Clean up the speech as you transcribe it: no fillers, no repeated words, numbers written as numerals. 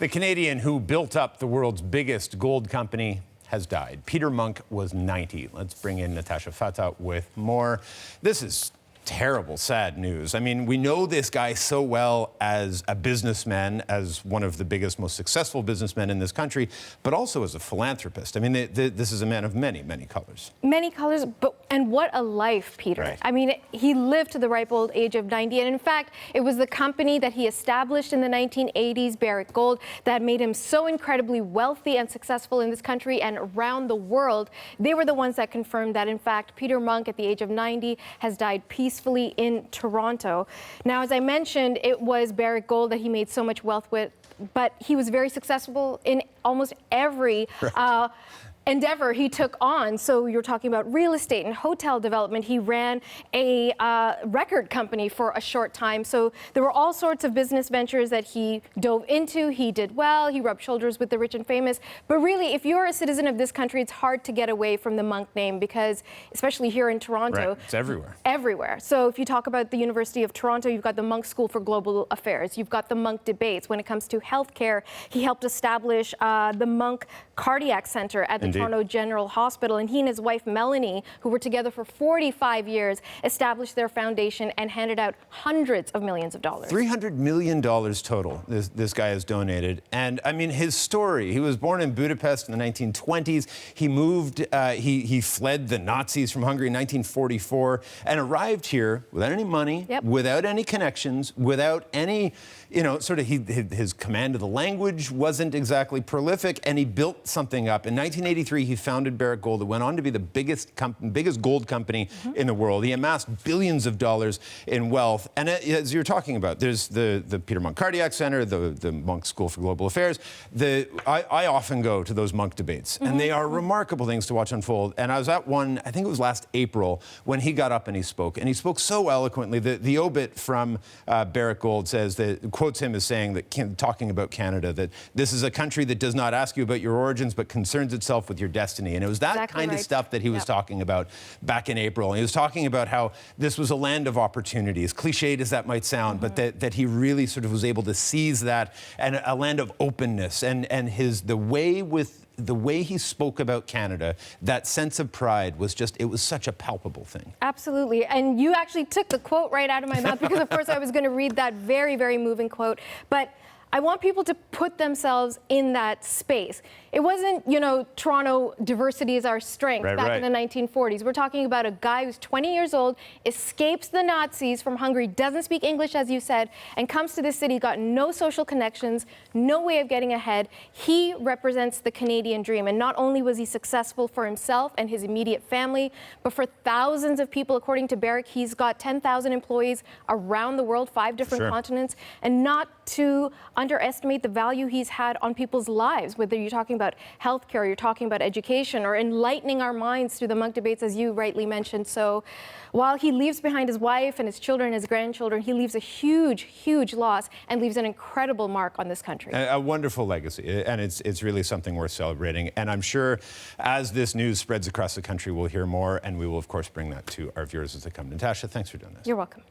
The Canadian who built up the world's biggest gold company has died. Peter Munk was 90. Let's bring in Natasha Fatah with more. This is terrible, sad news. I mean, we know this guy so well as a businessman, as one of the biggest, most successful businessmen in this country, but also as a philanthropist. I mean, this is a man of many, many colors. Many colors, and what a life, Peter. Right. I mean, he lived to the ripe old age of 90, and in fact, it was the company that he established in the 1980s, Barrick Gold, that made him so incredibly wealthy and successful in this country and around the world. They were the ones that confirmed that, in fact, Peter Munk, at the age of 90, has died peacefully in Toronto. Now, as I mentioned, it was Barrick Gold that he made so much wealth with, but he was very successful in almost every endeavor he took on. So you're talking about real estate and hotel development. He ran a record company for a short time. So there were all sorts of business ventures that he dove into. He did well. He rubbed shoulders with the rich and famous. But really, if you're a citizen of this country, it's hard to get away from the Munk name because, especially here in Toronto, right. It's everywhere. Everywhere. So if you talk about the University of Toronto, you've got the Munk School for Global Affairs. You've got the Munk debates. When it comes to healthcare, he helped establish the Munk Cardiac Center at the Toronto General Hospital, and he and his wife Melanie, who were together for 45 years, established their foundation and handed out hundreds of millions of dollars. $300 million total this guy has donated. And I mean, his story, he was born in Budapest in the 1920s. He moved, he fled the Nazis from Hungary in 1944 and arrived here without any money, without any connections, without any, his command of the language wasn't exactly prolific, and he built something up. In 1983, he founded Barrick Gold. It went on to be the biggest gold company in the world. He amassed billions of dollars in wealth. And as you're talking about, there's the Peter Munk Cardiac Center, the Munk School for Global Affairs. I often go to those Munk debates, and they are remarkable things to watch unfold. And I was at one, I think it was last April, when he got up and he spoke. And he spoke so eloquently. The obit from Barrick Gold says that, quotes him as saying that, talking about Canada, that this is a country that does not ask you about your origins, but concerns itself with your destiny. And it was that kind of stuff that he was talking about back in April. And he was talking about how this was a land of opportunities, cliched as that might sound, but that he really sort of was able to seize that, and a land of openness. And the way he spoke about Canada, that sense of pride was just, it was such a palpable thing. Absolutely. And you actually took the quote right out of my mouth because, of course, I was going to read that very, very moving quote. But I want people to put themselves in that space. It wasn't, Toronto, diversity is our strength back in the 1940s. We're talking about a guy who's 20 years old, escapes the Nazis from Hungary, doesn't speak English, as you said, and comes to this city, got no social connections, no way of getting ahead. He represents the Canadian dream. And not only was he successful for himself and his immediate family, but for thousands of people. According to Barrick, he's got 10,000 employees around the world, 5 different continents, and not to underestimate the value he's had on people's lives, whether you're talking about healthcare, you're talking about education, or enlightening our minds through the Munk debates, as you rightly mentioned. So while he leaves behind his wife and his children and his grandchildren, he leaves a huge, huge loss and leaves an incredible mark on this country. A wonderful legacy, and it's really something worth celebrating. And I'm sure as this news spreads across the country, we'll hear more, and we will, of course, bring that to our viewers as they come. Natasha, thanks for doing this. You're welcome.